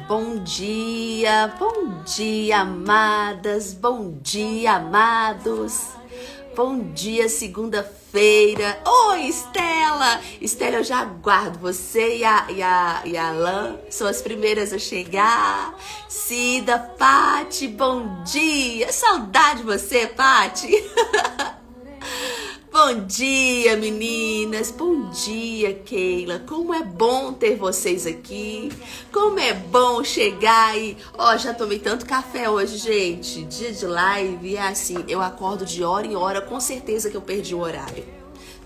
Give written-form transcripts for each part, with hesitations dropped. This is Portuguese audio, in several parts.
Bom dia, amadas, bom dia, amados, bom dia, segunda-feira. Oi, Estela! Estela, eu já aguardo você e a Alain, são as primeiras a chegar. Cida, Pati, bom dia! Saudade de você, Pati! Bom dia, meninas! Bom dia, Keila! Como é bom ter vocês aqui! Como é bom chegar e... já tomei tanto café hoje, gente! Dia de live, é assim, eu acordo de hora em hora, com certeza que eu perdi o horário.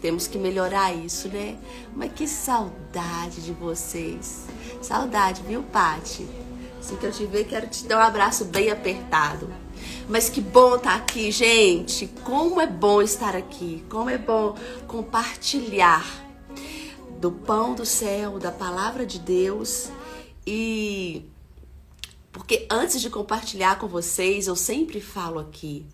Temos que melhorar isso, né? Mas que saudade de vocês! Saudade, viu, Pati? Assim que eu te ver, quero te dar um abraço bem apertado. Mas que bom estar aqui, gente. Como é bom estar aqui. Como é bom compartilhar do pão do céu, da palavra de Deus. E porque antes de compartilhar com vocês, eu sempre falo aqui,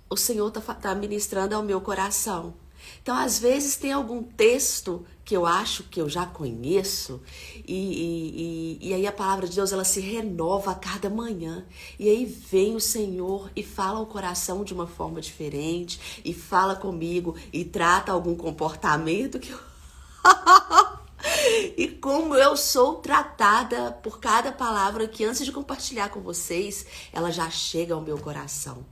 o Senhor tá ministrando ao meu coração. Então, às vezes, tem algum texto que eu acho que eu já conheço e aí a palavra de Deus, ela se renova a cada manhã. E aí vem o Senhor e fala ao coração de uma forma diferente e fala comigo e trata algum comportamento que eu... E como eu sou tratada por cada palavra que antes de compartilhar com vocês, ela já chega ao meu coração.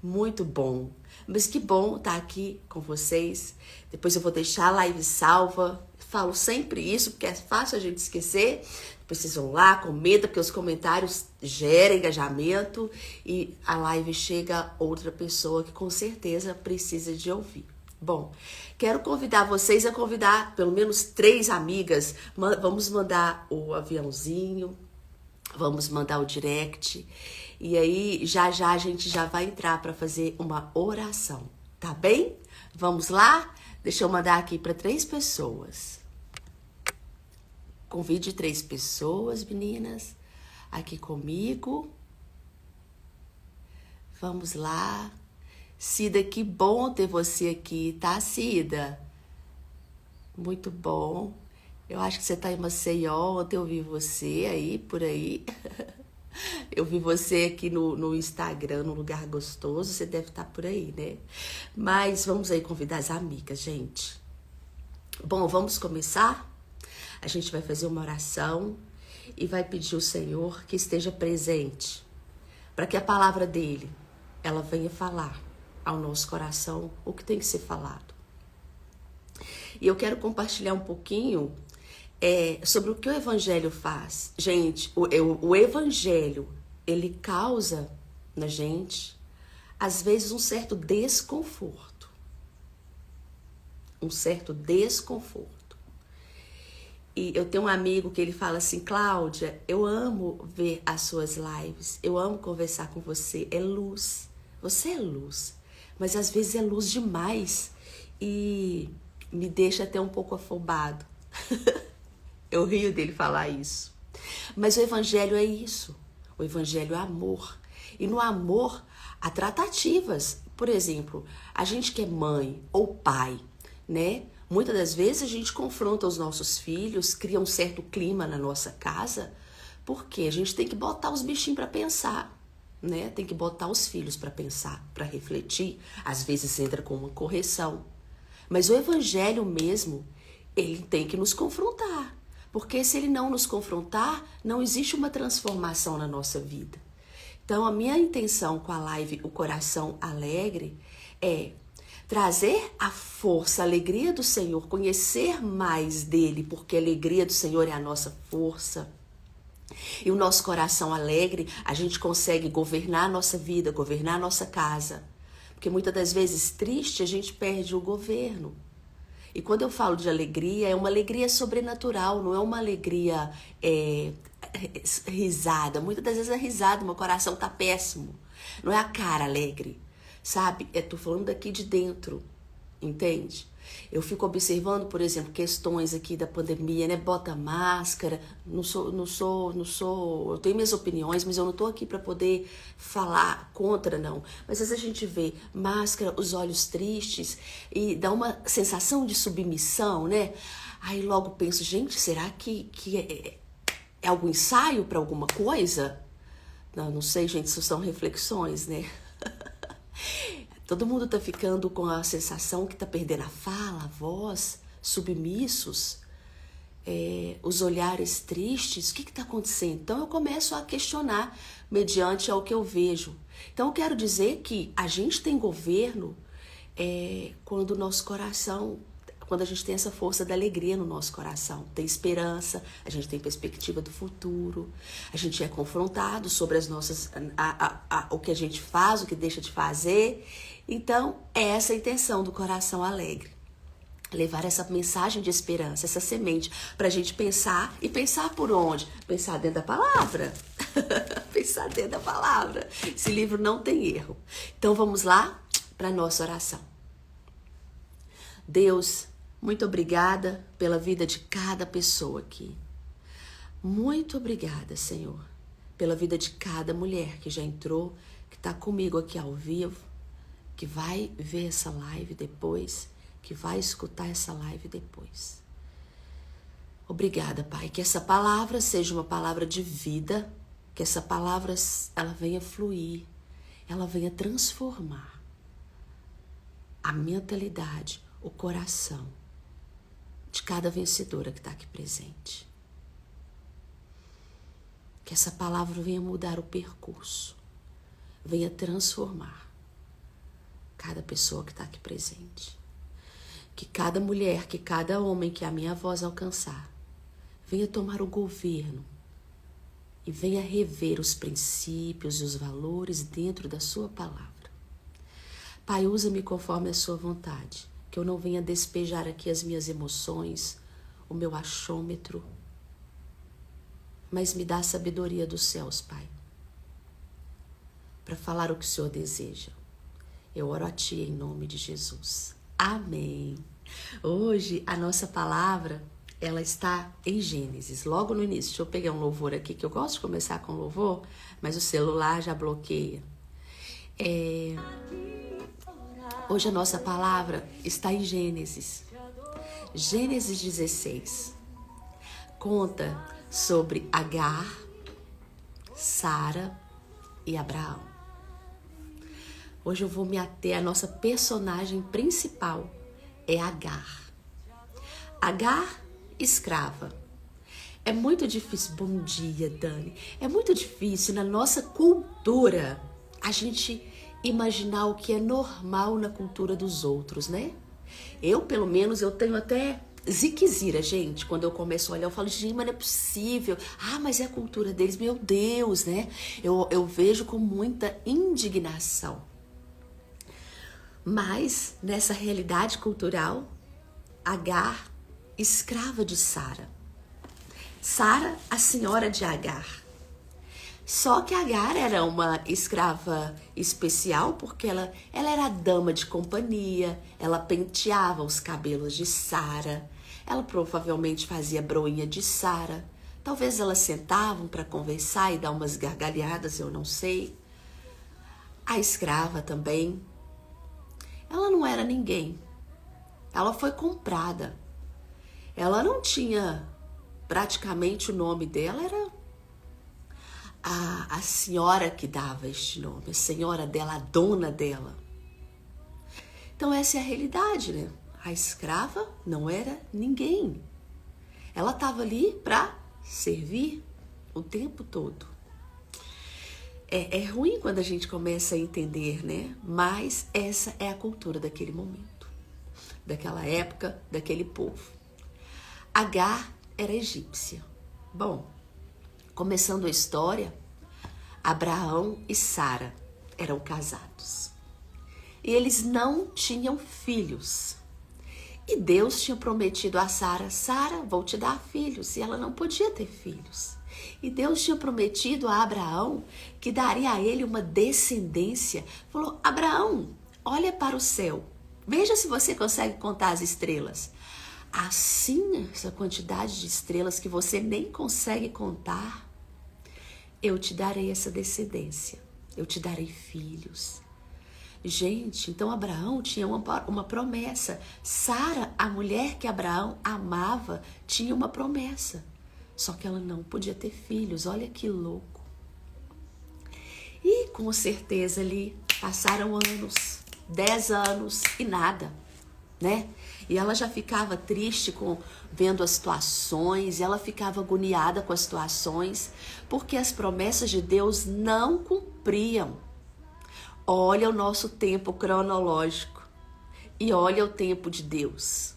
Muito bom. Mas que bom estar aqui com vocês. Depois eu vou deixar a live salva. Falo sempre isso, porque é fácil a gente esquecer. Depois vocês vão lá, comenta, porque os comentários geram engajamento. E a live chega a outra pessoa que com certeza precisa de ouvir. Bom, quero convidar vocês a convidar pelo menos 3 amigas. Vamos mandar o aviãozinho. Vamos mandar o direct. E aí, já a gente já vai entrar para fazer uma oração, tá bem? Vamos lá? Deixa eu mandar aqui para 3 pessoas. Convide 3 pessoas, meninas, aqui comigo. Vamos lá. Cida, que bom ter você aqui, tá, Cida? Muito bom. Eu acho que você tá em Maceió, ontem eu vi você aí, por aí. Eu vi você aqui no Instagram, num lugar gostoso, você deve estar por aí, né? Mas vamos aí convidar as amigas, gente. Bom, vamos começar? A gente vai fazer uma oração e vai pedir ao Senhor que esteja presente, para que a palavra dele, ela venha falar ao nosso coração o que tem que ser falado. E eu quero compartilhar um pouquinho sobre o que o Evangelho faz. Gente, o Evangelho, ele causa na gente, às vezes, um certo desconforto. Um certo desconforto. E eu tenho um amigo que ele fala assim, Cláudia, eu amo ver as suas lives, eu amo conversar com você, é luz. Você é luz, mas às vezes é luz demais e me deixa até um pouco afobado. Eu rio dele falar isso. Mas o Evangelho é isso. O Evangelho é amor. E no amor há tratativas. Por exemplo, a gente que é mãe ou pai, né? Muitas das vezes a gente confronta os nossos filhos, cria um certo clima na nossa casa, porque a gente tem que botar os bichinhos para pensar, né? Tem que botar os filhos para pensar, para refletir. Às vezes entra com uma correção. Mas o Evangelho mesmo, ele tem que nos confrontar. Porque se ele não nos confrontar, não existe uma transformação na nossa vida. Então, a minha intenção com a live O Coração Alegre é trazer a força, a alegria do Senhor, conhecer mais dele, porque a alegria do Senhor é a nossa força. E o nosso coração alegre, a gente consegue governar a nossa vida, governar a nossa casa. Porque muitas das vezes triste, a gente perde o governo. E quando eu falo de alegria, é uma alegria sobrenatural, não é uma alegria risada. Muitas das vezes é risada, meu coração tá péssimo. Não é a cara alegre, sabe? Tô falando daqui de dentro, entende? Eu fico observando, por exemplo, questões aqui da pandemia, né? Bota máscara, eu tenho minhas opiniões, mas eu não tô aqui para poder falar contra, não. Mas às vezes a gente vê máscara, os olhos tristes e dá uma sensação de submissão, né? Aí logo penso, gente, será que é algum ensaio para alguma coisa? Não sei, gente, isso são reflexões, né? Todo mundo tá ficando com a sensação que tá perdendo a fala, a voz, submissos, os olhares tristes. O que tá acontecendo? Então eu começo a questionar mediante ao que eu vejo. Então eu quero dizer que a gente tem governo quando o nosso coração, quando a gente tem essa força da alegria no nosso coração, tem esperança, a gente tem perspectiva do futuro, a gente é confrontado sobre as nossas, o que a gente faz, o que deixa de fazer. Então, é essa a intenção do coração alegre. Levar essa mensagem de esperança, essa semente, para a gente pensar. E pensar por onde? Pensar dentro da palavra. Pensar dentro da palavra. Esse livro não tem erro. Então, vamos lá para a nossa oração. Deus, muito obrigada pela vida de cada pessoa aqui. Muito obrigada, Senhor, pela vida de cada mulher que já entrou, que está comigo aqui ao vivo, que vai ver essa live depois, que vai escutar essa live depois. Obrigada, Pai, que essa palavra seja uma palavra de vida, que essa palavra ela venha fluir, ela venha transformar a mentalidade, o coração de cada vencedora que está aqui presente. Que essa palavra venha mudar o percurso, venha transformar cada pessoa que está aqui presente. Que cada mulher, que cada homem que a minha voz alcançar, venha tomar o governo e venha rever os princípios e os valores dentro da sua palavra. Pai, usa-me conforme a sua vontade, que eu não venha despejar aqui as minhas emoções, o meu achômetro, mas me dá a sabedoria dos céus, Pai, para falar o que o Senhor deseja. Eu oro a Ti em nome de Jesus. Amém. Hoje a nossa palavra, ela está em Gênesis, logo no início. Deixa eu pegar um louvor aqui, que eu gosto de começar com louvor, mas o celular já bloqueia. Hoje a nossa palavra está em Gênesis. Gênesis 16. Conta sobre Agar, Sara e Abraão. Hoje eu vou me ater à nossa personagem principal, é Agar. Agar, escrava. É muito difícil, bom dia, Dani. É muito difícil na nossa cultura a gente imaginar o que é normal na cultura dos outros, né? Eu, pelo menos, eu tenho até ziquezira, gente. Quando eu começo a olhar, eu falo, gente, mas não é possível. Ah, mas é a cultura deles, meu Deus, né? Eu vejo com muita indignação. Mas, nessa realidade cultural, Agar, escrava de Sara. Sara, a senhora de Agar. Só que Agar era uma escrava especial porque ela era a dama de companhia, ela penteava os cabelos de Sara, ela provavelmente fazia broinha de Sara. Talvez elas sentavam para conversar e dar umas gargalhadas, eu não sei. A escrava também, ela não era ninguém. Ela foi comprada. Ela não tinha, praticamente o nome dela era a senhora que dava este nome, a senhora dela, a dona dela. Então essa é a realidade, né? A escrava não era ninguém. Ela estava ali para servir o tempo todo. É ruim quando a gente começa a entender, né? Mas essa é a cultura daquele momento, daquela época, daquele povo. Agar era egípcia. Bom, começando a história, Abraão e Sara eram casados. E eles não tinham filhos. E Deus tinha prometido a Sara, Sara, vou te dar filhos. E ela não podia ter filhos. E Deus tinha prometido a Abraão que daria a ele uma descendência. Falou, Abraão, olha para o céu. Veja se você consegue contar as estrelas. Assim, essa quantidade de estrelas que você nem consegue contar, eu te darei essa descendência. Eu te darei filhos. Gente, então Abraão tinha uma promessa. Sara, a mulher que Abraão amava, tinha uma promessa. Só que ela não podia ter filhos. Olha que louco. E com certeza ali passaram anos, 10 anos e nada, né? E ela já ficava triste vendo as situações, e ela ficava agoniada com as situações, porque as promessas de Deus não cumpriam. Olha o nosso tempo cronológico e olha o tempo de Deus.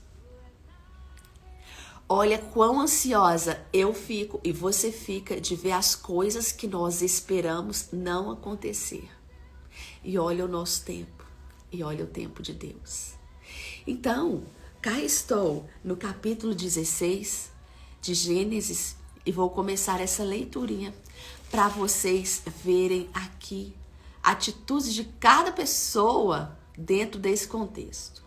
Olha quão ansiosa eu fico e você fica de ver as coisas que nós esperamos não acontecer. E olha o nosso tempo e olha o tempo de Deus. Então, cá estou no capítulo 16 de Gênesis e vou começar essa leiturinha para vocês verem aqui atitudes de cada pessoa dentro desse contexto.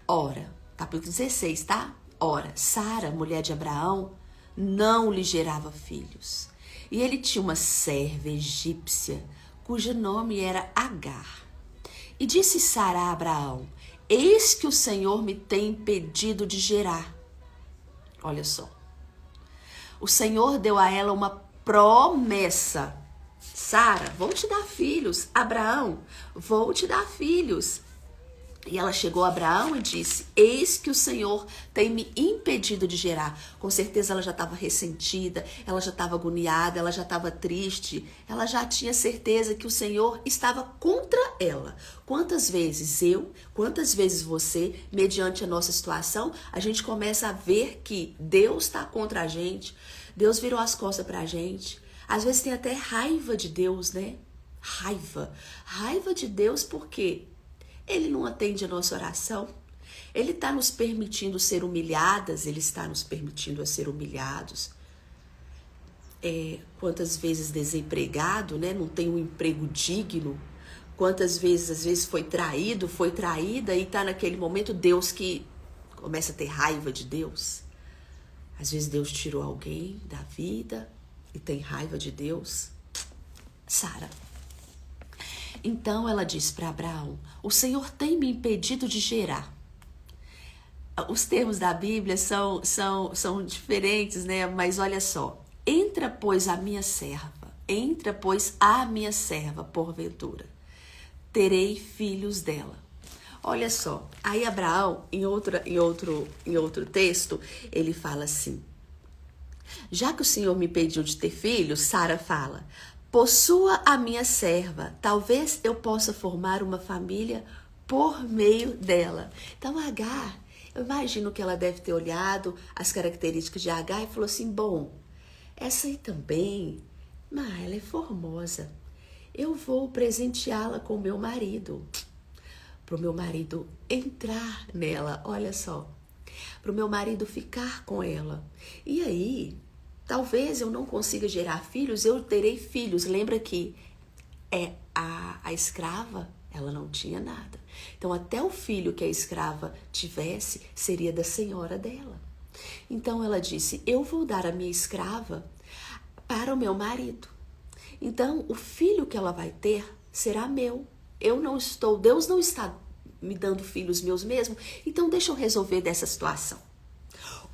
Ora, capítulo 16, tá? Ora, Sara, mulher de Abraão, não lhe gerava filhos. E ele tinha uma serva egípcia, cujo nome era Agar. E disse Sara a Abraão: eis que o Senhor me tem impedido de gerar. Olha só. O Senhor deu a ela uma promessa. Sara, vou te dar filhos. Abraão, vou te dar filhos. E ela chegou a Abraão e disse: eis que o Senhor tem me impedido de gerar. Com certeza ela já estava ressentida, ela já estava agoniada, ela já estava triste. Ela já tinha certeza que o Senhor estava contra ela. Quantas vezes quantas vezes você, mediante a nossa situação, a gente começa a ver que Deus está contra a gente, Deus virou as costas para a gente. Às vezes tem até raiva de Deus, né? Raiva de Deus porque Ele não atende a nossa oração. Ele está nos permitindo ser humilhadas, Ele está nos permitindo a ser humilhados. Quantas vezes desempregado, né? Não tem um emprego digno. Quantas vezes, às vezes, foi traído, foi traída e está naquele momento Deus que começa a ter raiva de Deus. Às vezes Deus tirou alguém da vida e tem raiva de Deus. Sara. Então ela disse para Abraão: o Senhor tem me impedido de gerar. Os termos da Bíblia são diferentes, né? Mas olha só. Entra, pois, a minha serva, porventura. Terei filhos dela. Olha só. Aí Abraão, em outro texto, ele fala assim: já que o Senhor me impediu de ter filhos, Sara fala: possua a minha serva, talvez eu possa formar uma família por meio dela. Então Agar, eu imagino que ela deve ter olhado as características de Agar e falou assim: bom, essa aí também, mas ela é formosa. Eu vou presenteá-la com o meu marido. Para o meu marido entrar nela, olha só. Para o meu marido ficar com ela. E aí, talvez eu não consiga gerar filhos, eu terei filhos. Lembra que a escrava, ela não tinha nada. Então, até o filho que a escrava tivesse, seria da senhora dela. Então, ela disse: eu vou dar a minha escrava para o meu marido. Então, o filho que ela vai ter será meu. Deus não está me dando filhos meus mesmo, então deixa eu resolver dessa situação.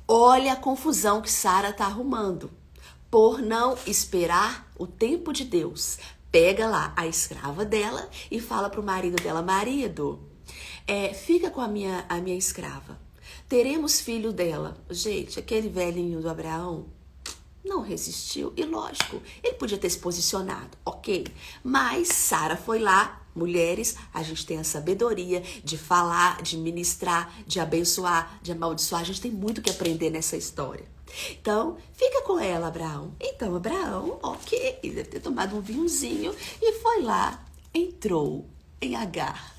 Olha a confusão que Sara está arrumando, por não esperar o tempo de Deus. Pega lá a escrava dela e fala para o marido dela: marido, fica com a minha escrava. Teremos filho dela. Gente, aquele velhinho do Abraão não resistiu. E lógico, ele podia ter se posicionado, ok? Mas Sara foi lá. Mulheres, a gente tem a sabedoria de falar, de ministrar, de abençoar, de amaldiçoar. A gente tem muito que aprender nessa história. Então, fica com ela, Abraão. Então, Abraão, ok, ele deve ter tomado um vinhozinho e foi lá, entrou em Agar.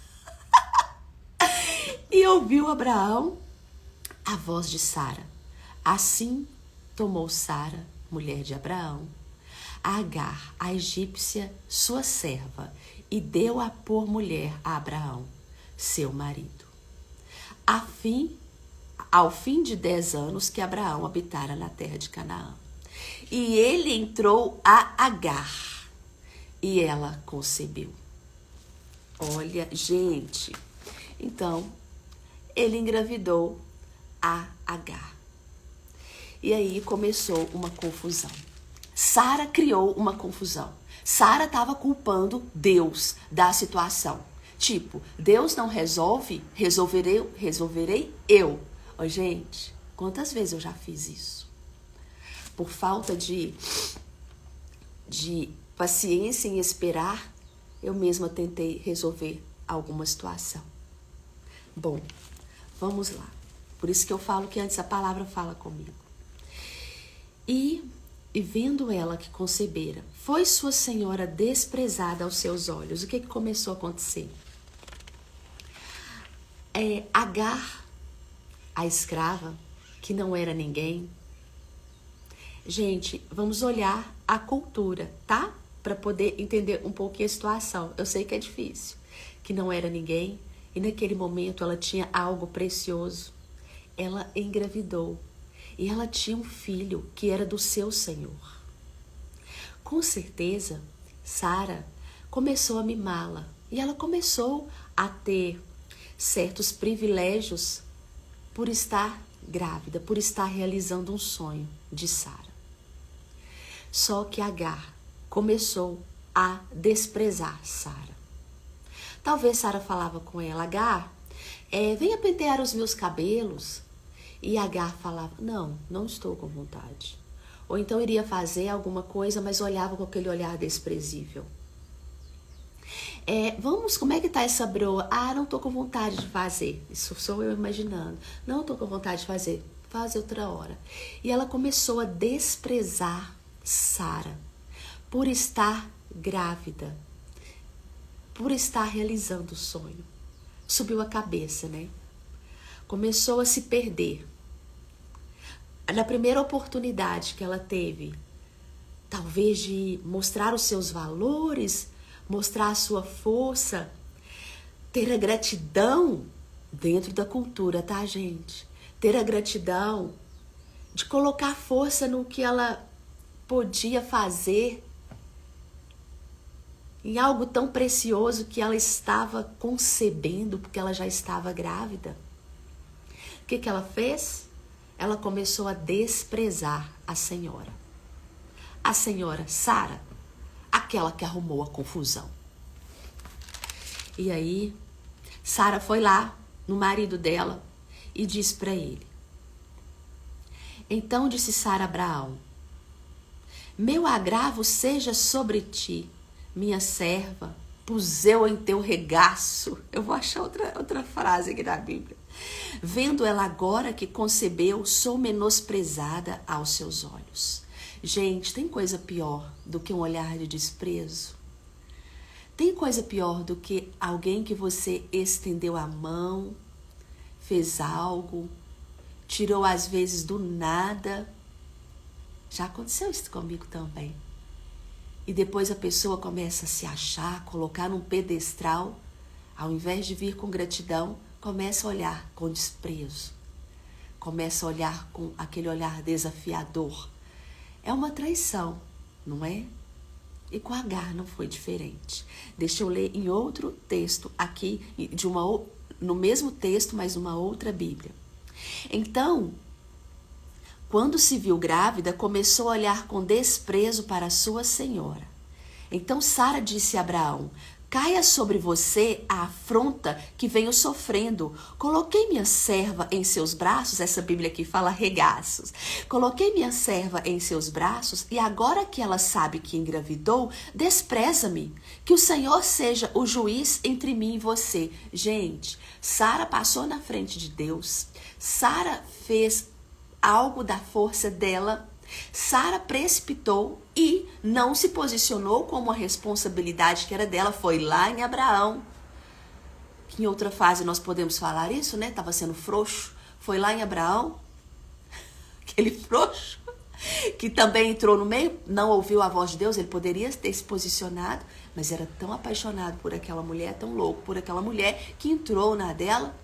E ouviu Abraão a voz de Sara. Assim tomou Sara, mulher de Abraão, a Agar, a egípcia, sua serva, e deu-a por mulher a Abraão, seu marido. Ao fim de 10 anos que Abraão habitara na terra de Canaã. E ele entrou a Agar, e ela concebeu. Olha, gente. Então, ele engravidou a Agar. E aí começou uma confusão. Sara criou uma confusão. Sara estava culpando Deus da situação. Tipo, Deus não resolve, resolverei eu. Ó, gente, quantas vezes eu já fiz isso? Por falta de paciência em esperar, eu mesma tentei resolver alguma situação. Bom, vamos lá. Por isso que eu falo que antes a palavra fala comigo. E vendo ela que concebera, foi sua senhora desprezada aos seus olhos. O que começou a acontecer? Agar, a escrava, que não era ninguém. Gente, vamos olhar a cultura, tá? Para poder entender um pouquinho a situação. Eu sei que é difícil. Que não era ninguém. E naquele momento ela tinha algo precioso. Ela engravidou. E ela tinha um filho que era do seu senhor. Com certeza, Sara começou a mimá-la. E ela começou a ter certos privilégios por estar grávida, por estar realizando um sonho de Sara. Só que Agar começou a desprezar Sara. Talvez Sara falava com ela, Agar, venha pentear os meus cabelos. E Agar falava, não estou com vontade. Ou então iria fazer alguma coisa, mas olhava com aquele olhar desprezível. Como é que tá essa broa? Não tô com vontade de fazer. Isso sou eu imaginando. Não tô com vontade de fazer. Faz outra hora. E ela começou a desprezar Sara por estar grávida, por estar realizando o sonho. Subiu a cabeça, né? Começou a se perder. Na primeira oportunidade que ela teve, talvez de mostrar os seus valores, mostrar a sua força, ter a gratidão dentro da cultura, tá, gente? Ter a gratidão de colocar força no que ela podia fazer, em algo tão precioso que ela estava concebendo, porque ela já estava grávida. O que ela fez? Ela começou a desprezar a senhora. A senhora Sara, aquela que arrumou a confusão. E aí, Sara foi lá no marido dela e disse para ele. Então disse Sara a Abraão, meu agravo seja sobre ti, minha serva, pus eu em teu regaço. Eu vou achar outra frase aqui na Bíblia. Vendo ela agora que concebeu, sou menosprezada aos seus olhos. Gente, tem coisa pior do que um olhar de desprezo? Tem coisa pior do que alguém que você estendeu a mão, fez algo, tirou às vezes do nada? Já aconteceu isso comigo também. E depois a pessoa começa a se achar, colocar num pedestral, ao invés de vir com gratidão, começa a olhar com desprezo. Começa a olhar com aquele olhar desafiador. É uma traição, não é? E com Agar não foi diferente. Deixa eu ler em outro texto aqui, no mesmo texto, mas uma outra Bíblia. Então, quando se viu grávida, começou a olhar com desprezo para sua senhora. Então Sara disse a Abraão, caia sobre você a afronta que venho sofrendo. Coloquei minha serva em seus braços, essa Bíblia aqui fala regaços. Coloquei minha serva em seus braços e agora que ela sabe que engravidou, despreza-me. Que o Senhor seja o juiz entre mim e você. Gente, Sara passou na frente de Deus. Sara fez algo da força dela. Sara precipitou e não se posicionou como a responsabilidade que era dela. Foi lá em Abraão. Que em outra fase nós podemos falar isso, né? Estava sendo frouxo. Foi lá em Abraão. Aquele frouxo que também entrou no meio, não ouviu a voz de Deus. Ele poderia ter se posicionado, mas era tão apaixonado por aquela mulher, tão louco por aquela mulher, que entrou na dela.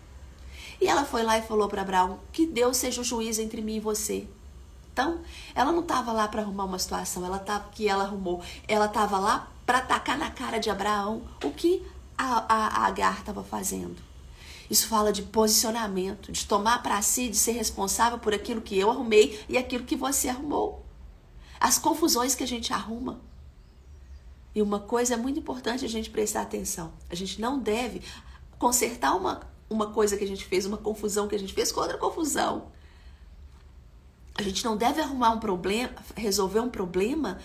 E ela foi lá e falou para Abraão, que Deus seja o juiz entre mim e você. Então, ela não estava lá para arrumar uma situação, ela estava lá para atacar na cara de Abraão o que a Agar estava fazendo? Isso fala de posicionamento, de tomar para si, de ser responsável por aquilo que eu arrumei e aquilo que você arrumou. As confusões que a gente arruma. E uma coisa é muito importante a gente prestar atenção. A gente não deve consertar uma coisa que a gente fez, uma confusão que a gente fez com outra confusão. A gente não deve arrumar um problema, resolver um problema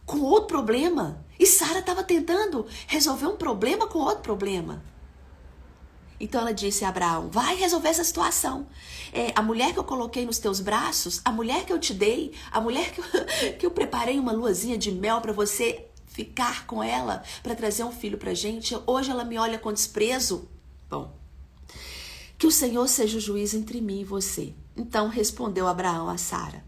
com outro problema. E Sara estava tentando resolver um problema com outro problema. Então ela disse a Abraão, vai resolver essa situação. A mulher que eu coloquei nos teus braços, a mulher que eu te dei, a mulher que eu preparei uma luazinha de mel para você ficar com ela, para trazer um filho pra gente, hoje ela me olha com desprezo. Bom, que o Senhor seja o juiz entre mim e você. Então respondeu Abraão a Sara.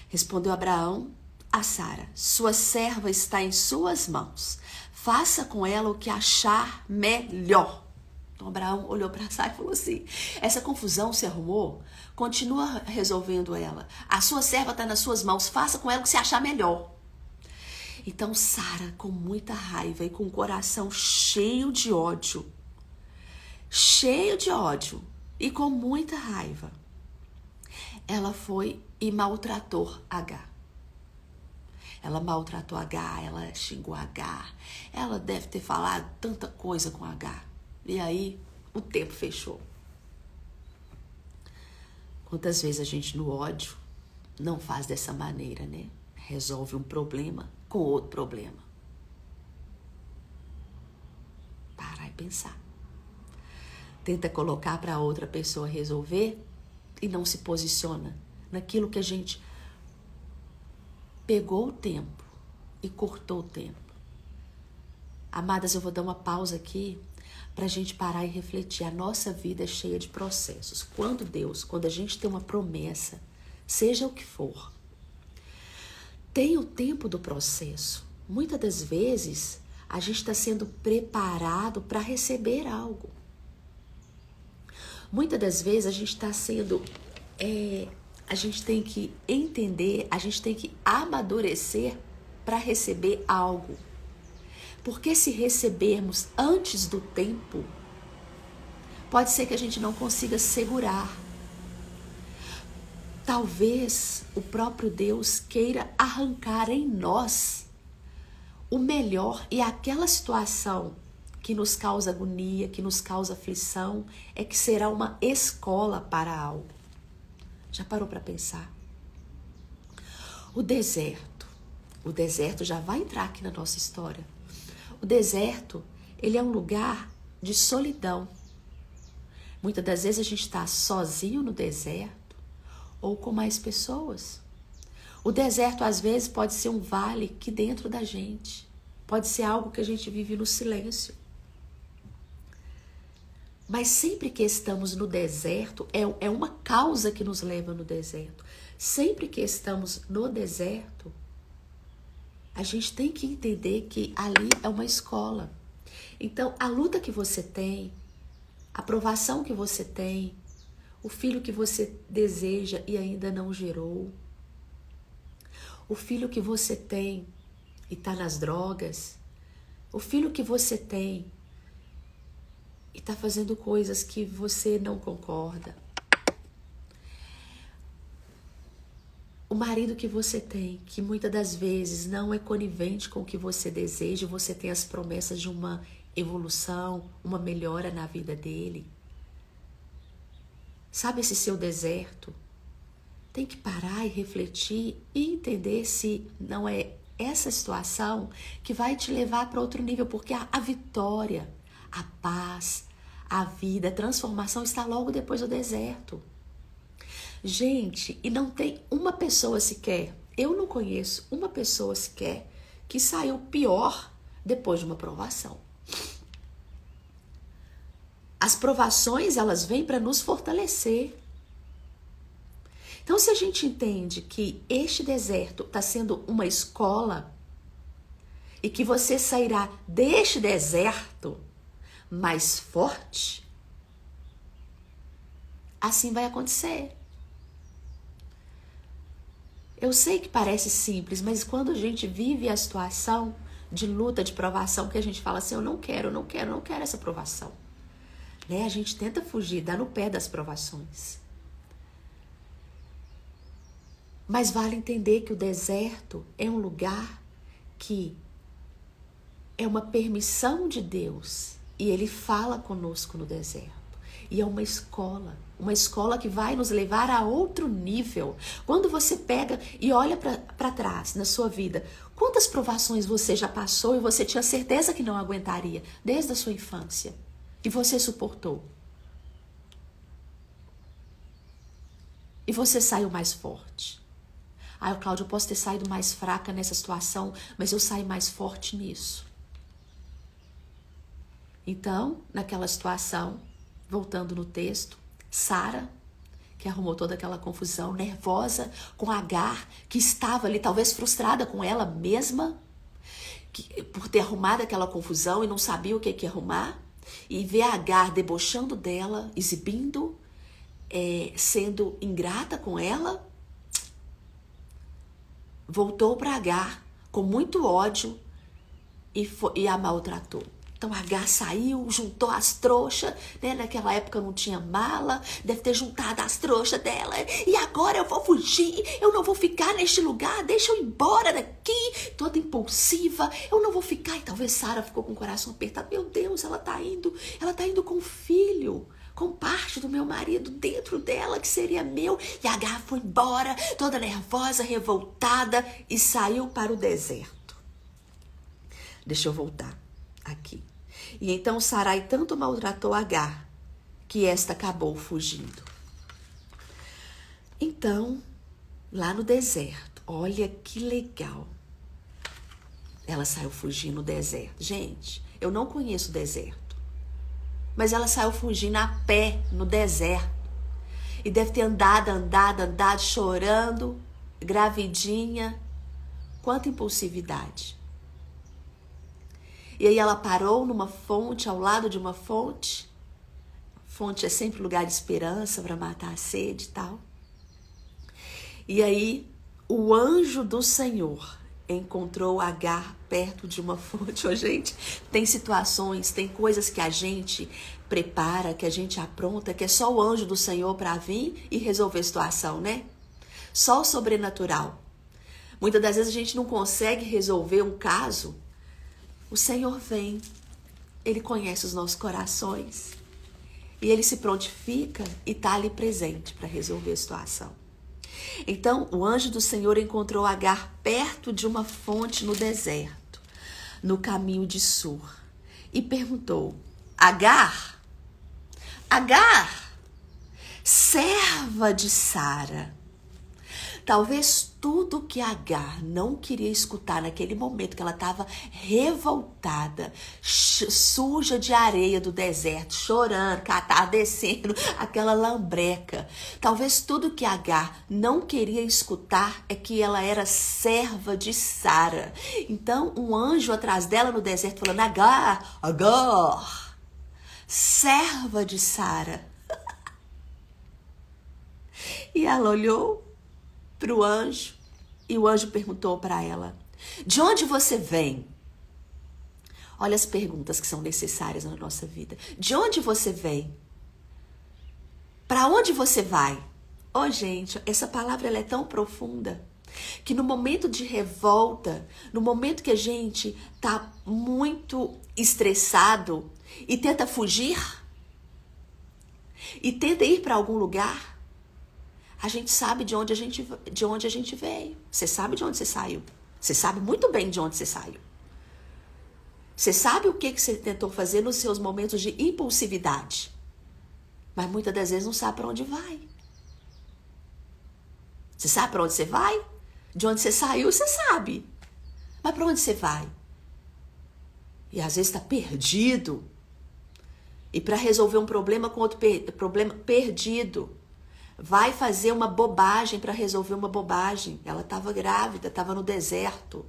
Respondeu Abraão a Sara, sua serva está em suas mãos. Faça com ela o que achar melhor. Então Abraão olhou para Sara e falou assim, essa confusão se arrumou? Continua resolvendo ela. A sua serva está nas suas mãos. Faça com ela o que você achar melhor. Então Sara, com muita raiva e com o coração cheio de ódio e com muita raiva, ela foi e maltratou Agar. Ela maltratou Agar, ela xingou Agar, ela deve ter falado tanta coisa com Agar. E aí o tempo fechou. Quantas vezes a gente no ódio não faz dessa maneira, né? Resolve um problema com outro problema. Parar e pensar. Tenta colocar para outra pessoa resolver e não se posiciona naquilo que a gente pegou o tempo e cortou o tempo. Amadas, eu vou dar uma pausa aqui para a gente parar e refletir. A nossa vida é cheia de processos. Quando a gente tem uma promessa, seja o que for, tem o tempo do processo. Muitas das vezes, a gente está sendo preparado para receber algo. Muitas das vezes, a gente está sendo... a gente tem que entender, a gente tem que amadurecer para receber algo. Porque se recebermos antes do tempo, pode ser que a gente não consiga segurar. Talvez o próprio Deus queira arrancar em nós o melhor, e aquela situação que nos causa agonia, que nos causa aflição, é que será uma escola para algo. Já parou para pensar? O deserto já vai entrar aqui na nossa história. O deserto, ele é um lugar de solidão. Muitas das vezes a gente está sozinho no deserto ou com mais pessoas. O deserto, às vezes, pode ser um vale que dentro da gente. Pode ser algo que a gente vive no silêncio. Mas sempre que estamos no deserto, é uma causa que nos leva no deserto. Sempre que estamos no deserto, a gente tem que entender que ali é uma escola. Então, a luta que você tem, a provação que você tem, o filho que você deseja e ainda não gerou, o filho que você tem e está nas drogas, o filho que você tem e está fazendo coisas que você não concorda, o marido que você tem, que muitas das vezes não é conivente com o que você deseja, você tem as promessas de uma evolução, uma melhora na vida dele. Sabe esse seu deserto? Tem que parar e refletir e entender se não é essa situação que vai te levar para outro nível, porque a vitória, a paz, a vida, a transformação está logo depois do deserto. Gente, e não tem uma pessoa sequer, eu não conheço uma pessoa sequer que saiu pior depois de uma provação. As provações, elas vêm para nos fortalecer. Então, se a gente entende que este deserto está sendo uma escola e que você sairá deste deserto mais forte, assim vai acontecer. Eu sei que parece simples, mas quando a gente vive a situação de luta, de provação, que a gente fala assim, eu não quero essa provação. Né? A gente tenta fugir, dá no pé das provações. Mas vale entender que o deserto é um lugar que é uma permissão de Deus. E Ele fala conosco no deserto. E é uma escola que vai nos levar a outro nível. Quando você pega e olha para trás na sua vida, quantas provações você já passou e você tinha certeza que não aguentaria desde a sua infância? E você suportou. E você saiu mais forte. Cláudia, eu posso ter saído mais fraca nessa situação, mas eu saí mais forte nisso. Então, naquela situação, voltando no texto, Sara, que arrumou toda aquela confusão, nervosa com Agar, que estava ali talvez frustrada com ela mesma, por ter arrumado aquela confusão e não sabia o que arrumar, e ver Agar debochando dela, exibindo, sendo ingrata com ela, voltou para Agar com muito ódio e a maltratou. Então Agar saiu, juntou as trouxas, né? Naquela época não tinha mala, deve ter juntado as trouxas dela. E agora eu vou fugir, eu não vou ficar neste lugar, deixa eu ir embora daqui, toda impulsiva, eu não vou ficar. E talvez Sara ficou com o coração apertado, meu Deus, ela tá indo com o filho, com parte do meu marido dentro dela, que seria meu. E Agar foi embora, toda nervosa, revoltada, e saiu para o deserto. Deixa eu voltar aqui. E então Sarai tanto maltratou Agar, que esta acabou fugindo. Então, lá no deserto, olha que legal. Ela saiu fugindo no deserto. Gente, eu não conheço o deserto. Mas ela saiu fugindo a pé no deserto. E deve ter andado, chorando, gravidinha. Quanta impulsividade. E aí ela parou numa fonte, ao lado de uma fonte. Fonte é sempre lugar de esperança para matar a sede e tal. E aí o anjo do Senhor encontrou Agar perto de uma fonte. Gente, tem situações, tem coisas que a gente prepara, que a gente apronta, que é só o anjo do Senhor para vir e resolver a situação, né? Só o sobrenatural. Muitas das vezes a gente não consegue resolver um caso. O Senhor vem, Ele conhece os nossos corações e Ele se prontifica e está ali presente para resolver a situação. Então, o anjo do Senhor encontrou Agar perto de uma fonte no deserto, no caminho de Sur, e perguntou: Agar, serva de Sara. Talvez tudo que Agar não queria escutar naquele momento que ela estava revoltada, suja de areia do deserto, chorando, catar descendo, aquela lambreca. Talvez tudo que Agar não queria escutar é que ela era serva de Sara. Então um anjo atrás dela no deserto falando: Agar, serva de Sara. E ela olhou para o anjo, e o anjo perguntou para ela: de onde você vem? Olha as perguntas que são necessárias na nossa vida. De onde você vem? Para onde você vai? Gente, essa palavra ela é tão profunda que no momento de revolta, no momento que a gente tá muito estressado e tenta fugir e tenta ir para algum lugar, a gente sabe de onde a gente veio. Você sabe de onde você saiu. Você sabe muito bem de onde você saiu. Você sabe o que você tentou fazer nos seus momentos de impulsividade. Mas muitas das vezes não sabe para onde vai. Você sabe para onde você vai? De onde você saiu, você sabe. Mas para onde você vai? E às vezes está perdido. E para resolver um problema com outro problema perdido, vai fazer uma bobagem para resolver uma bobagem. Ela estava grávida, estava no deserto.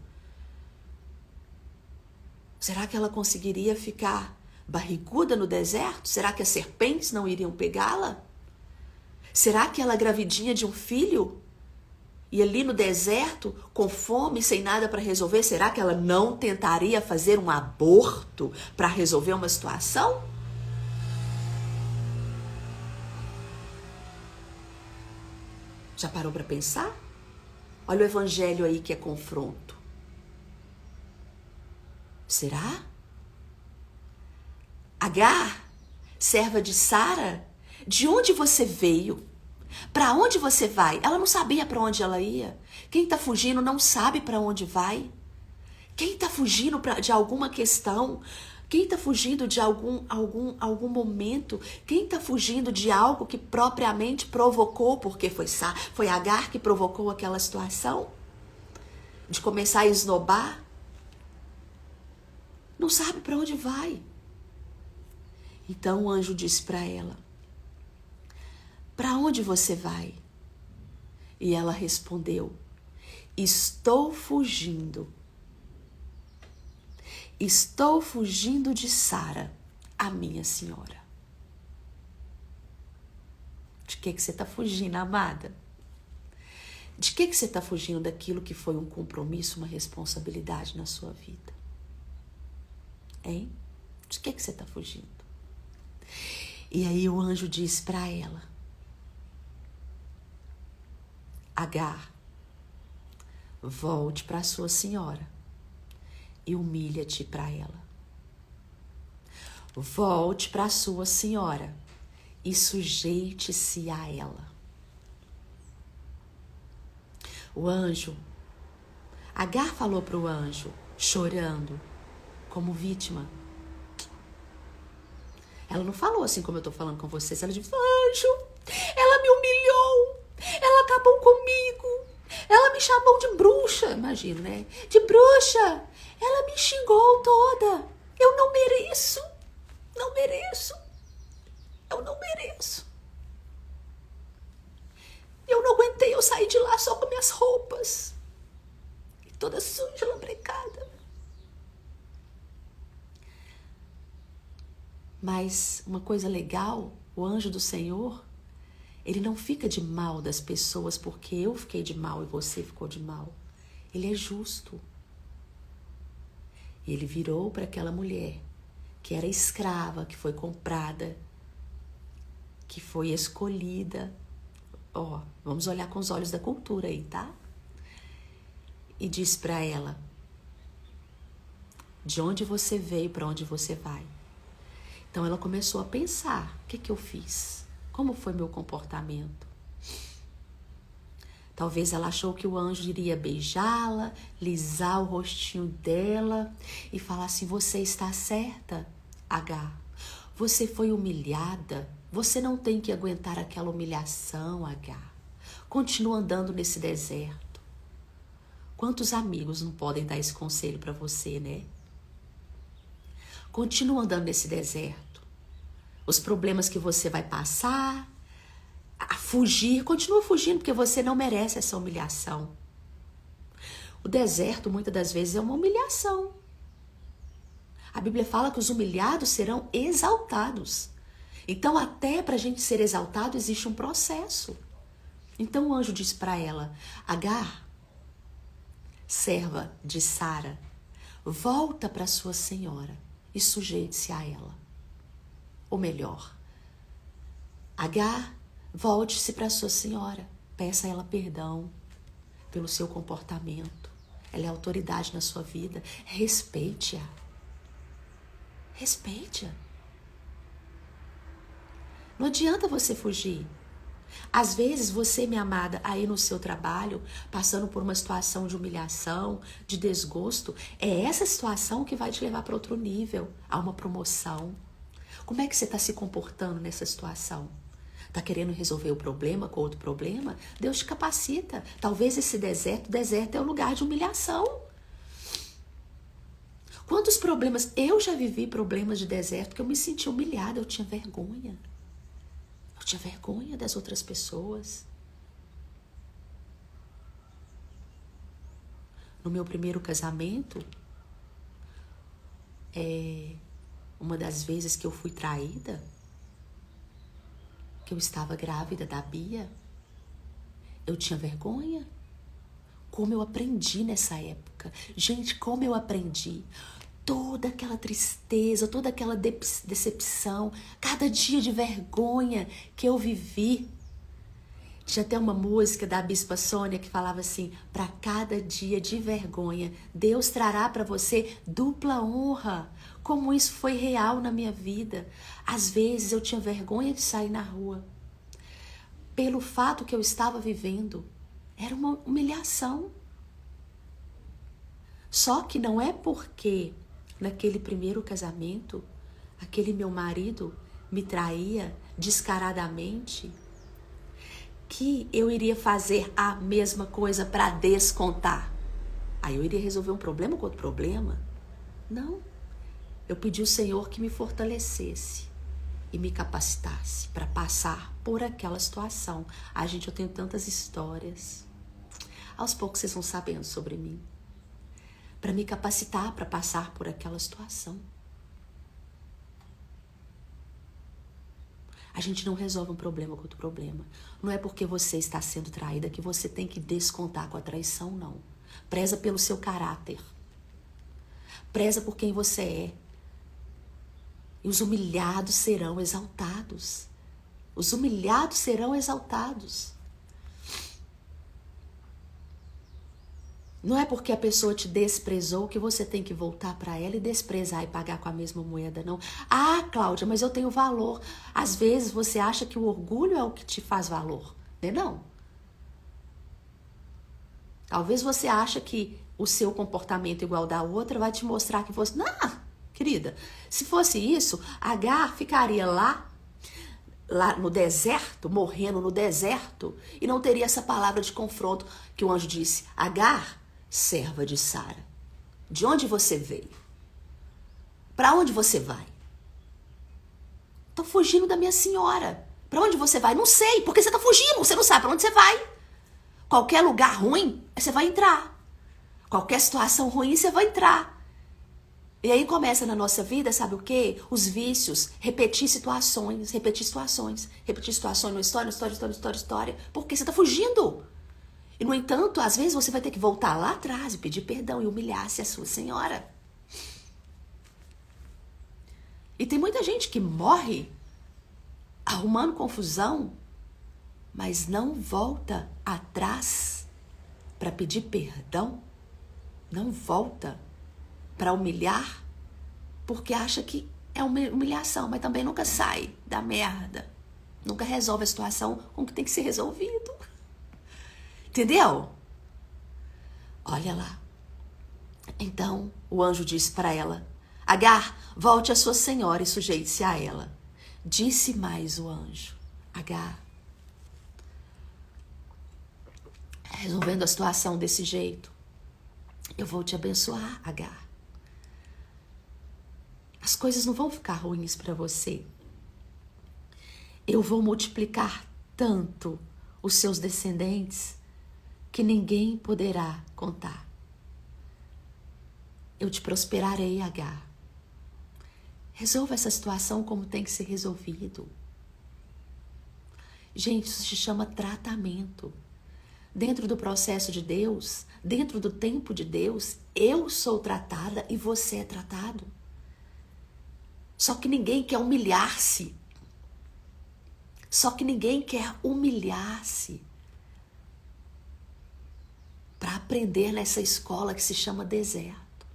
Será que ela conseguiria ficar barriguda no deserto? Será que as serpentes não iriam pegá-la? Será que ela gravidinha de um filho E ali no deserto, com fome, sem nada para resolver, será que ela não tentaria fazer um aborto para resolver uma situação? Já parou para pensar? Olha o evangelho aí que é confronto. Será? Agar, serva de Sara, de onde você veio? Para onde você vai? Ela não sabia para onde ela ia. Quem está fugindo não sabe para onde vai. Quem está fugindo de alguma questão? Quem está fugindo de algum momento? Quem está fugindo de algo que propriamente provocou? Porque foi Agar que provocou aquela situação? De começar a esnobar? Não sabe para onde vai. Então o anjo disse para ela: para onde você vai? E ela respondeu: estou fugindo. Estou fugindo de Sara, a minha senhora. De que você está fugindo, amada? De que você está fugindo daquilo que foi um compromisso, uma responsabilidade na sua vida? Hein? De que você está fugindo? E aí o anjo disse para ela: Agar, volte para sua senhora e humilha-te para ela. Volte para sua senhora e sujeite-se a ela. O anjo, Agar falou para o anjo, chorando, como vítima. Ela não falou assim como eu estou falando com vocês. Ela disse: anjo, ela me humilhou, ela acabou comigo, ela me chamou de bruxa, imagina, né? De bruxa, ela me xingou toda. Eu não mereço, não mereço, eu não mereço. Eu não aguentei, eu saí de lá só com minhas roupas, toda suja, lambrecada. Mas uma coisa legal, o anjo do Senhor, ele não fica de mal das pessoas porque eu fiquei de mal e você ficou de mal. Ele é justo. E ele virou para aquela mulher que era escrava, que foi comprada, que foi escolhida. Ó, vamos olhar com os olhos da cultura aí, tá? E disse para ela: de onde você veio, para onde você vai? Então ela começou a pensar: o que eu fiz? Como foi meu comportamento? Talvez ela achou que o anjo iria beijá-la, lisar o rostinho dela e falar assim: você está certa, Agar. Você foi humilhada. Você não tem que aguentar aquela humilhação, Agar. Continua andando nesse deserto. Quantos amigos não podem dar esse conselho para você, né? Continua andando nesse deserto. Os problemas que você vai passar, a fugir, continua fugindo porque você não merece essa humilhação. O deserto muitas das vezes é uma humilhação. A Bíblia fala que os humilhados serão exaltados. Então até para a gente ser exaltado existe um processo. Então o anjo disse para ela: Agar, serva de Sara, volta para sua senhora e sujeite-se a ela. Ou melhor, Agar, volte-se para sua senhora, peça a ela perdão pelo seu comportamento. Ela é autoridade na sua vida, respeite-a. Respeite-a. Não adianta você fugir. Às vezes você, minha amada, aí no seu trabalho, passando por uma situação de humilhação, de desgosto, é essa situação que vai te levar para outro nível, a uma promoção. Como é que você está se comportando nessa situação? Está querendo resolver o problema com outro problema? Deus te capacita. Talvez esse deserto é um lugar de humilhação. Quantos problemas? Eu já vivi problemas de deserto que eu me senti humilhada, eu tinha vergonha. Eu tinha vergonha das outras pessoas. No meu primeiro casamento, uma das vezes que eu fui traída, que eu estava grávida da Bia, eu tinha vergonha. como eu aprendi nessa época. Gente, como eu aprendi. Toda aquela tristeza, toda aquela decepção, cada dia de vergonha que eu vivi. Tinha até uma música da Bispa Sônia que falava assim: para cada dia de vergonha, Deus trará para você dupla honra. Como isso foi real na minha vida. Às vezes eu tinha vergonha de sair na rua. Pelo fato que eu estava vivendo. Era uma humilhação. Só que não é porque naquele primeiro casamento, aquele meu marido me traía descaradamente, que eu iria fazer a mesma coisa para descontar. Aí eu iria resolver um problema com outro problema? Não. Eu pedi ao Senhor que me fortalecesse e me capacitasse para passar por aquela situação. Ai, gente, eu tenho tantas histórias. Aos poucos vocês vão sabendo sobre mim. Para me capacitar para passar por aquela situação. A gente não resolve um problema com outro problema. Não é porque você está sendo traída que você tem que descontar com a traição, não. Preza pelo seu caráter. Preza por quem você é. E os humilhados serão exaltados. Os humilhados serão exaltados. Não é porque a pessoa te desprezou que você tem que voltar para ela e desprezar e pagar com a mesma moeda, não. Ah, Cláudia, mas eu tenho valor. Às vezes você acha que o orgulho é o que te faz valor, né? Não. Talvez você ache que o seu comportamento igual da outra vai te mostrar que você... Não, querida, se fosse isso, Agar ficaria lá no deserto, morrendo no deserto, e não teria essa palavra de confronto que o anjo disse: Agar, serva de Sara, de onde você veio? Para onde você vai? Tô fugindo da minha senhora. Para onde você vai? Não sei, porque você tá fugindo, você não sabe para onde você vai. Qualquer lugar ruim, você vai entrar. Qualquer situação ruim, você vai entrar. E aí começa na nossa vida, sabe o quê? Os vícios, repetir situações numa história, porque você tá fugindo. E, no entanto, às vezes você vai ter que voltar lá atrás e pedir perdão e humilhar-se a sua senhora. E tem muita gente que morre arrumando confusão, mas não volta atrás para pedir perdão, não volta para humilhar, porque acha que é uma humilhação, mas também nunca sai da merda, nunca resolve a situação com o que tem que ser resolvido. Entendeu? Olha lá. Então o anjo disse para ela: Agar, volte à sua senhora e sujeite-se a ela. Disse mais o anjo: Agar, resolvendo a situação desse jeito, eu vou te abençoar, Agar. As coisas não vão ficar ruins para você. Eu vou multiplicar tanto os seus descendentes que ninguém poderá contar. Eu te prosperarei, Agar. Resolva essa situação como tem que ser resolvido. Gente, isso se chama tratamento. Dentro do processo de Deus, dentro do tempo de Deus, eu sou tratada e você é tratado. Só que ninguém quer humilhar-se. Para aprender nessa escola que se chama deserto.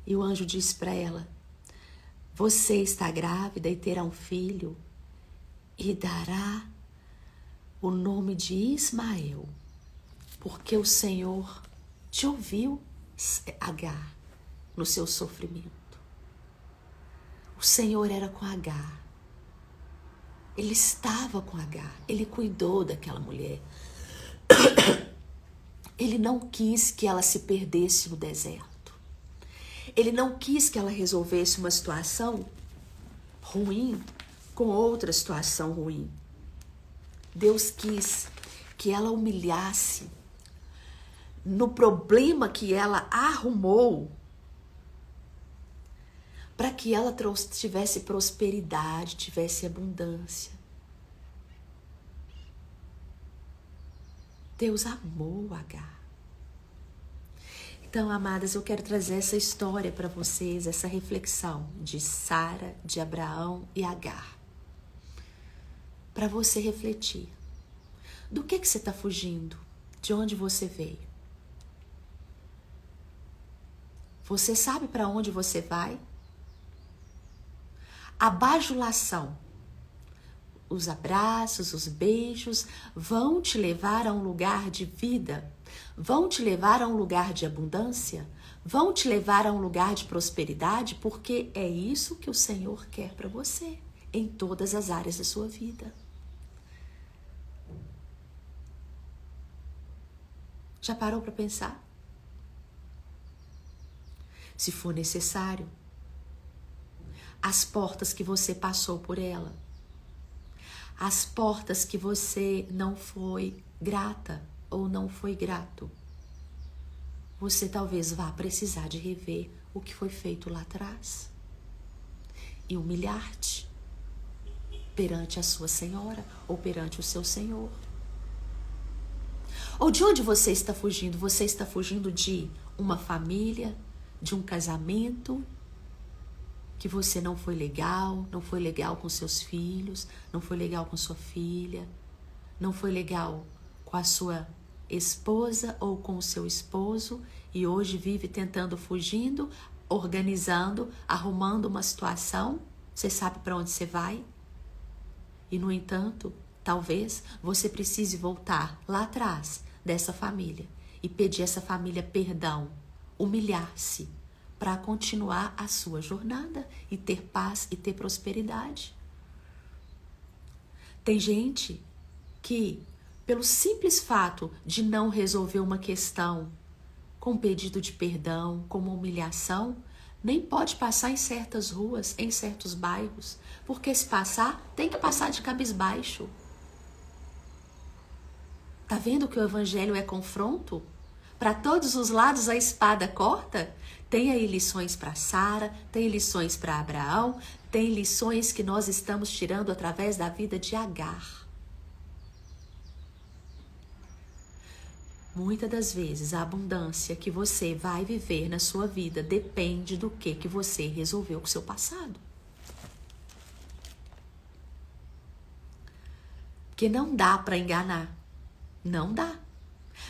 E o anjo disse para ela: você está grávida e terá um filho e dará o nome de Ismael, porque o Senhor te ouviu, Agar, no seu sofrimento. O Senhor era com Agar. Ele estava com Agar. Ele cuidou daquela mulher. Ele não quis que ela se perdesse no deserto. Ele não quis que ela resolvesse uma situação ruim com outra situação ruim. Deus quis que ela humilhasse no problema que ela arrumou, para que ela tivesse prosperidade, tivesse abundância. Deus amou Agar. Então, amadas, eu quero trazer essa história para vocês, essa reflexão de Sara, de Abraão e Agar. Para você refletir. Do que você está fugindo? De onde você veio? Você sabe para onde você vai? A bajulação, os abraços, os beijos vão te levar a um lugar de vida? Vão te levar a um lugar de abundância? Vão te levar a um lugar de prosperidade? Porque é isso que o Senhor quer para você, em todas as áreas da sua vida. Já parou para pensar? Se for necessário, as portas que você passou por ela, as portas que você não foi grata ou não foi grato, você talvez vá precisar de rever o que foi feito lá atrás e humilhar-te perante a sua senhora ou perante o seu senhor. Ou de onde você está fugindo? Você está fugindo de uma família, de um casamento que você não foi legal com seus filhos, não foi legal com sua filha, não foi legal com a sua esposa ou com o seu esposo e hoje vive tentando, fugindo, organizando, arrumando uma situação. Você sabe para onde você vai? E no entanto, talvez você precise voltar lá atrás dessa família e pedir a essa família perdão, humilhar-se para continuar a sua jornada e ter paz e ter prosperidade. Tem gente que, pelo simples fato de não resolver uma questão com pedido de perdão, com uma humilhação, nem pode passar em certas ruas, em certos bairros, porque se passar, tem que passar de cabisbaixo. Tá vendo que o evangelho é confronto? Para todos os lados a espada corta? Tem aí lições para Sara, tem lições para Abraão, tem lições que nós estamos tirando através da vida de Agar. Muitas das vezes a abundância que você vai viver na sua vida depende do que você resolveu com o seu passado. Porque não dá para enganar. Não dá.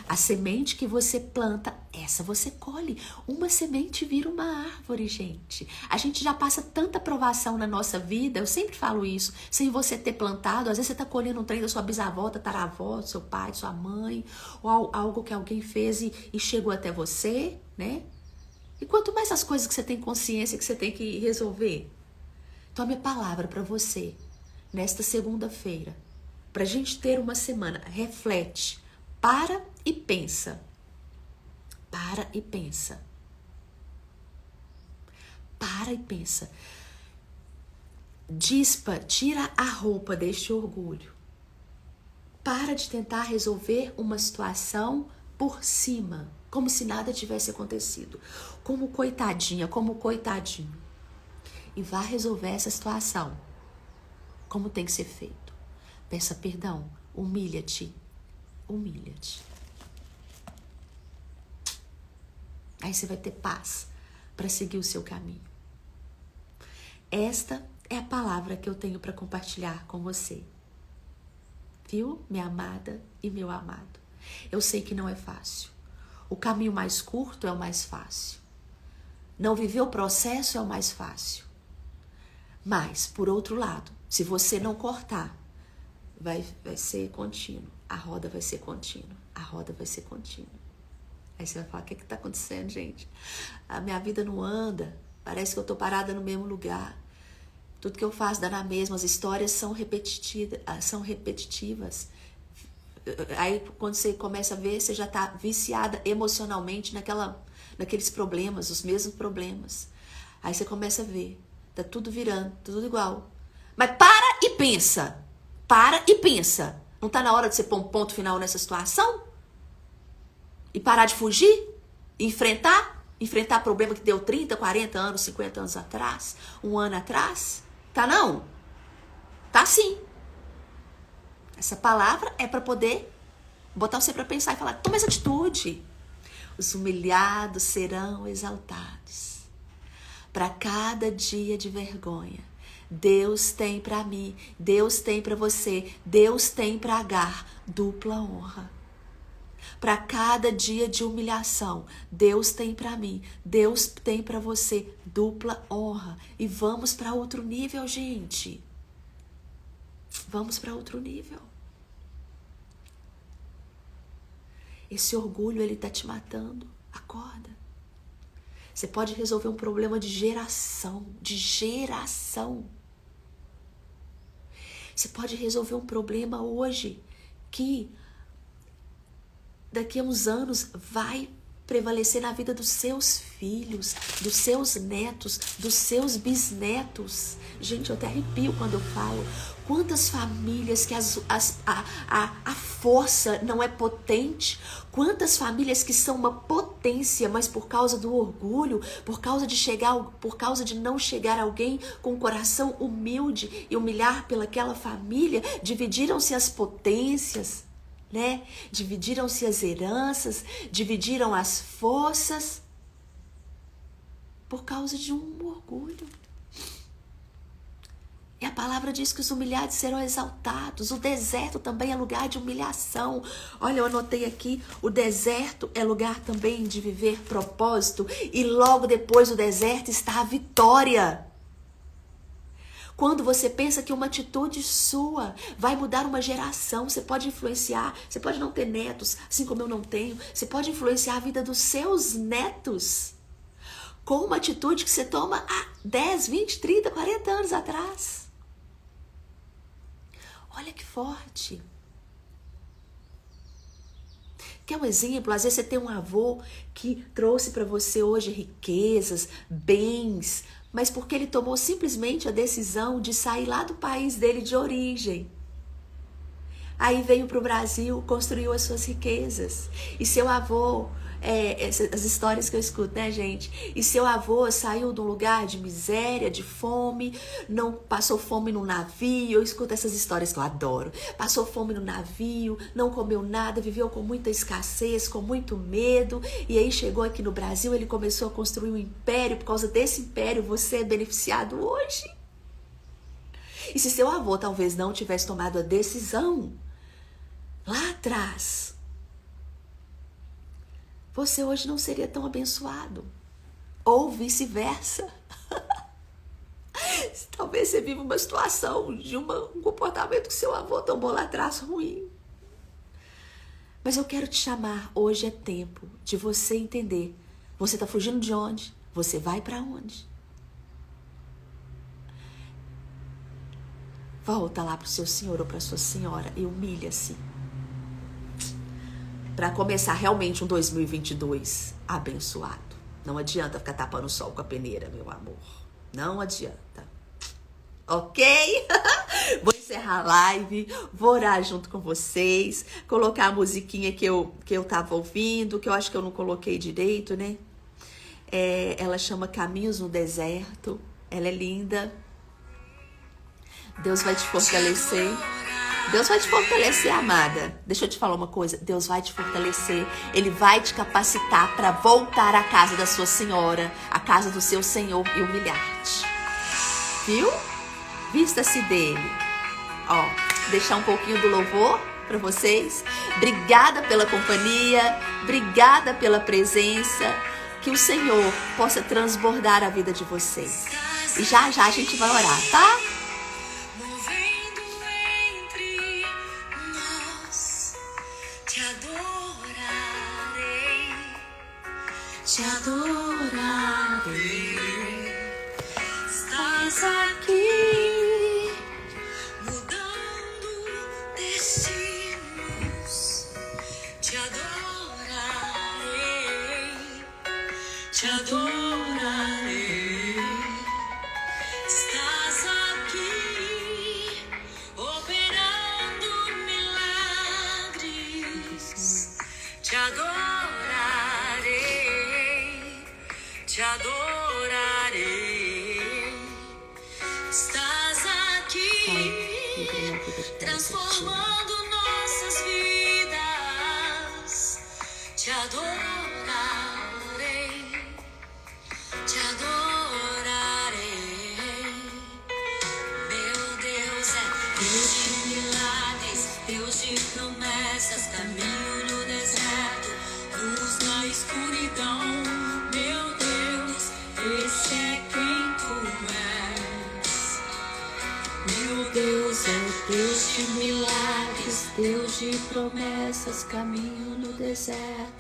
A semente que você planta, essa você colhe. Uma semente vira uma árvore, gente. A gente já passa tanta provação na nossa vida, eu sempre falo isso, sem você ter plantado. Às vezes você está colhendo um trem da sua bisavó, tataravó, do seu pai, de sua mãe, ou algo que alguém fez e chegou até você, né? E quanto mais as coisas que você tem consciência que você tem que resolver. Então a minha palavra para você, nesta segunda-feira, para a gente ter uma semana, reflete. Para e pensa. Para e pensa. Para e pensa. Dispa, tira a roupa deste orgulho. Para de tentar resolver uma situação por cima, como se nada tivesse acontecido. Como coitadinha, como coitadinho. E vá resolver essa situação como tem que ser feito. Peça perdão, humilha-te. Humilha-te. Aí você vai ter paz para seguir o seu caminho. Esta é a palavra que eu tenho para compartilhar com você. Viu, minha amada e meu amado? Eu sei que não é fácil. O caminho mais curto é o mais fácil. Não viver o processo é o mais fácil. Mas, por outro lado, se você não cortar, vai ser contínuo. A roda vai ser contínua. A roda vai ser contínua. Aí você vai falar, o que está acontecendo, gente? A minha vida não anda. Parece que eu estou parada no mesmo lugar. Tudo que eu faço dá na mesma. As histórias são repetitivas. Aí quando você começa a ver, você já está viciada emocionalmente naqueles problemas, os mesmos problemas. Aí você começa a ver. Tá tudo virando, tudo igual. Mas para e pensa. Para e pensa. Não está na hora de você pôr um ponto final nessa situação? E parar de fugir? Enfrentar problema que deu 30, 40 anos, 50 anos atrás? Um ano atrás? Tá não? Tá sim. Essa palavra é para poder Botar você para pensar e falar, toma essa atitude. Os humilhados serão exaltados. Para cada dia de vergonha, Deus tem para mim, Deus tem para você, Deus tem para Agar dupla honra. Para cada dia de humilhação, Deus tem para mim, Deus tem para você dupla honra. E vamos para outro nível, gente. Vamos para outro nível. Esse orgulho, ele tá te matando. Acorda. Você pode resolver um problema de geração. Você pode resolver um problema hoje que daqui a uns anos vai prevalecer na vida dos seus filhos, dos seus netos, dos seus bisnetos. Gente, eu até arrepio quando eu falo. Quantas famílias que a força não é potente, quantas famílias que são uma potência, mas por causa do orgulho, por causa de não chegar alguém com um coração humilde e humilhar pelaquela família, dividiram-se as potências, né? Dividiram-se as heranças, dividiram as forças por causa de um orgulho. E a palavra diz que os humilhados serão exaltados. O deserto também é lugar de humilhação. Olha, eu anotei aqui, o deserto é lugar também de viver propósito. E logo depois do deserto está a vitória. Quando você pensa que uma atitude sua vai mudar uma geração, você pode influenciar, você pode não ter netos, assim como eu não tenho, você pode influenciar a vida dos seus netos com uma atitude que você toma há 10, 20, 30, 40 anos atrás. Olha que forte. Quer um exemplo? Às vezes você tem um avô que trouxe para você hoje riquezas, bens, mas porque ele tomou simplesmente a decisão de sair lá do país dele de origem. Aí veio para o Brasil, construiu as suas riquezas. E seu avô, as histórias que eu escuto, né, gente? E seu avô saiu de um lugar de miséria, de fome, não passou fome no navio. Eu escuto essas histórias que eu adoro. Passou fome no navio, não comeu nada, viveu com muita escassez, com muito medo. E aí chegou aqui no Brasil, ele começou a construir um império. Por causa desse império, você é beneficiado hoje. E se seu avô talvez não tivesse tomado a decisão lá atrás, você hoje não seria tão abençoado. Ou vice-versa. Talvez você viva uma situação de um comportamento que seu avô tomou lá atrás ruim. Mas eu quero te chamar, hoje é tempo de você entender. Você está fugindo de onde? Você vai para onde? Volta lá para o seu senhor ou para a sua senhora e humilha-se. Para começar realmente um 2022 abençoado. Não adianta ficar tapando o sol com a peneira, meu amor. Não adianta. Ok? Vou encerrar a live, vou orar junto com vocês, colocar a musiquinha que eu tava ouvindo, que eu acho que eu não coloquei direito, né? Ela chama Caminhos no Deserto. Ela é linda. Deus vai te fortalecer. Deus vai te fortalecer, amada. Deixa eu te falar uma coisa. Deus vai te fortalecer. Ele vai te capacitar para voltar à casa da sua senhora, à casa do seu Senhor e humilhar-te. Viu? Vista-se dele. Ó, deixar um pouquinho do louvor para vocês. Obrigada pela companhia. Obrigada pela presença. Que o Senhor possa transbordar a vida de vocês. E já a gente vai orar, tá? Te adorarei, estás aqui, mudando destinos. Te adorarei, te adorarei. Estás aqui, operando milagres. Te adorarei. Te adorarei, estás aqui, transformando nossas vidas. Te adorarei, te adorarei. Meu Deus é Deus de milagres, Deus de promessas, caminho no deserto, luz na escuridão. Meu Deus, esse é quem tu és. Meu Deus é Deus de milagres, Deus de promessas, caminho no deserto,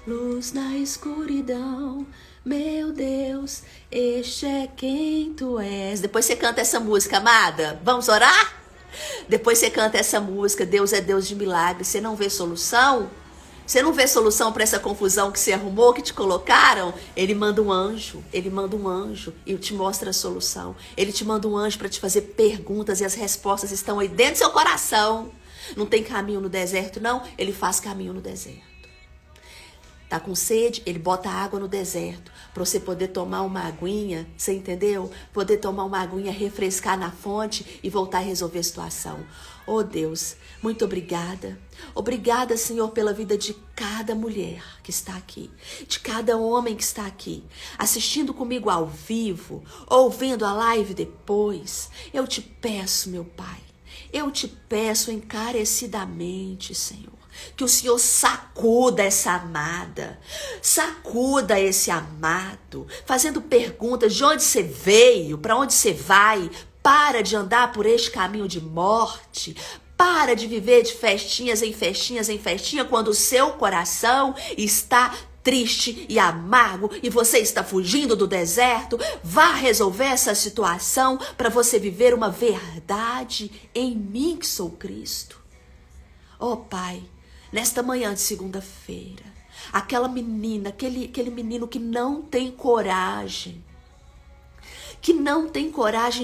luz na escuridão. Meu Deus, este é quem tu és. Depois você canta essa música, amada. Vamos orar? Depois você canta essa música, Deus é Deus de milagres. Você não vê solução? Você não vê solução para essa confusão que você arrumou, que te colocaram? Ele manda um anjo e te mostra a solução. Ele te manda um anjo para te fazer perguntas e as respostas estão aí dentro do seu coração. Não tem caminho no deserto, não? Ele faz caminho no deserto. Tá com sede? Ele bota água no deserto para você poder tomar uma aguinha, você entendeu? Poder tomar uma aguinha, refrescar na fonte e voltar a resolver a situação. Oh Deus, muito obrigada. Obrigada, Senhor, pela vida de cada mulher que está aqui, de cada homem que está aqui, assistindo comigo ao vivo, ouvindo a live depois. Eu te peço, meu Pai, eu te peço encarecidamente, Senhor, que o Senhor sacuda essa amada, sacuda esse amado, fazendo perguntas de onde você veio, para onde você vai. Para de andar por este caminho de morte. Para de viver de festinhas em festinhas em festinha, quando o seu coração está triste e amargo e você está fugindo do deserto. Vá resolver essa situação para você viver uma verdade em mim, que sou Cristo. Oh Pai, nesta manhã de segunda-feira, aquela menina, aquele menino que não tem coragem,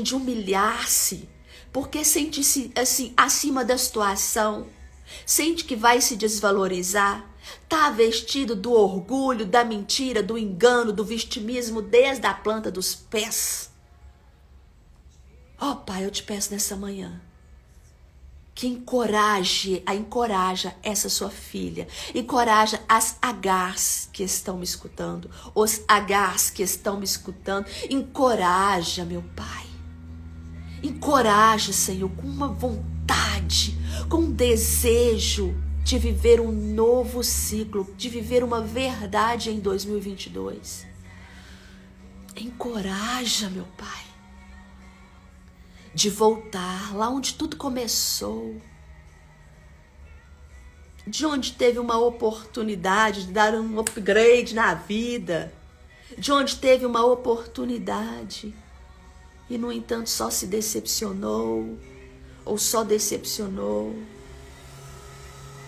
de humilhar-se, porque sente-se assim acima da situação, sente que vai se desvalorizar, tá vestido do orgulho, da mentira, do engano, do vitimismo desde a planta dos pés. Oh Pai, eu te peço nessa manhã que encoraja essa sua filha, encoraja as Agars que estão me escutando, os Agars que estão me escutando, encoraja, meu Pai, encoraja, Senhor, com uma vontade, com um desejo de viver um novo ciclo, de viver uma verdade em 2022, encoraja, meu Pai, de voltar lá onde tudo começou, de onde teve uma oportunidade de dar um upgrade na vida, de onde teve uma oportunidade e, no entanto, só se decepcionou, ou só decepcionou,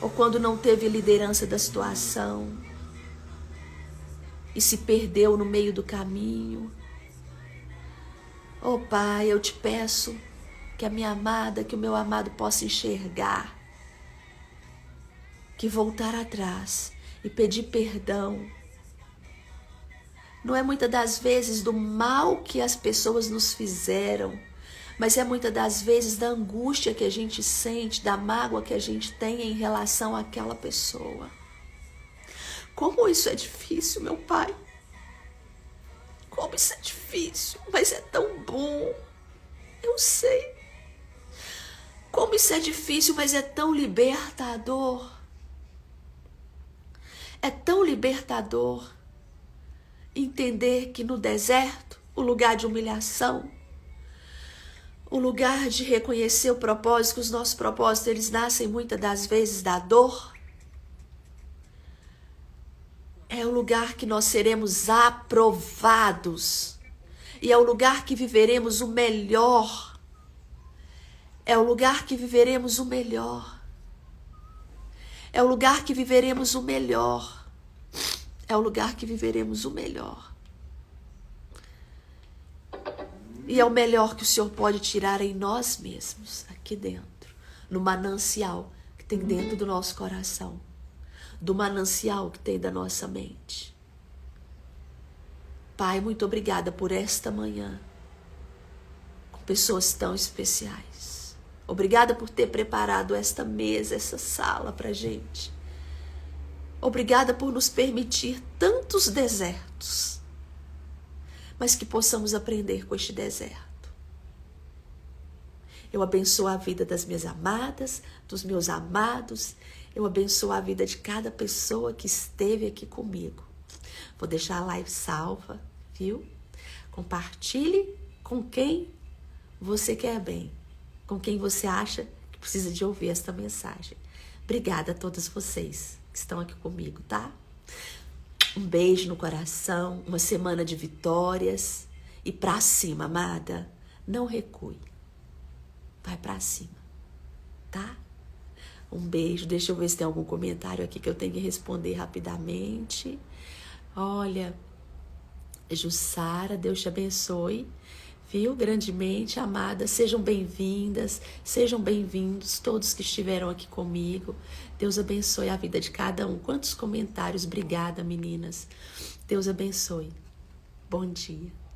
ou quando não teve liderança da situação e se perdeu no meio do caminho. Oh Pai, eu te peço que a minha amada, que o meu amado possa enxergar, que voltar atrás e pedir perdão não é muitas das vezes do mal que as pessoas nos fizeram, mas é muitas das vezes da angústia que a gente sente, da mágoa que a gente tem em relação àquela pessoa. Como isso é difícil, meu Pai. Como isso é difícil, mas é tão bom. Eu sei. Como isso é difícil, mas é tão libertador. É tão libertador entender que no deserto, o lugar de humilhação, o lugar de reconhecer o propósito, que os nossos propósitos, eles nascem muitas das vezes da dor, é o lugar que nós seremos aprovados. E é o lugar que viveremos o melhor. É o lugar que viveremos o melhor. É o lugar que viveremos o melhor. É o lugar que viveremos o melhor. E é o melhor que o Senhor pode tirar em nós mesmos, aqui dentro, no manancial que tem dentro do nosso coração, do manancial que tem da nossa mente. Pai, muito obrigada por esta manhã, com pessoas tão especiais. Obrigada por ter preparado esta mesa, essa sala pra gente. Obrigada por nos permitir tantos desertos, mas que possamos aprender com este deserto. Eu abençoo a vida das minhas amadas, dos meus amados. Eu abençoo a vida de cada pessoa que esteve aqui comigo. Vou deixar a live salva, viu? Compartilhe com quem você quer bem, com quem você acha que precisa de ouvir esta mensagem. Obrigada a todas vocês que estão aqui comigo, tá? Um beijo no coração, uma semana de vitórias e pra cima, amada. Não recue. Vai pra cima, tá? Um beijo. Deixa eu ver se tem algum comentário aqui que eu tenho que responder rapidamente. Olha, Jussara, Deus te abençoe, viu? Grandemente, amada. Sejam bem-vindas, sejam bem-vindos todos que estiveram aqui comigo. Deus abençoe a vida de cada um. Quantos comentários. Obrigada, meninas. Deus abençoe. Bom dia.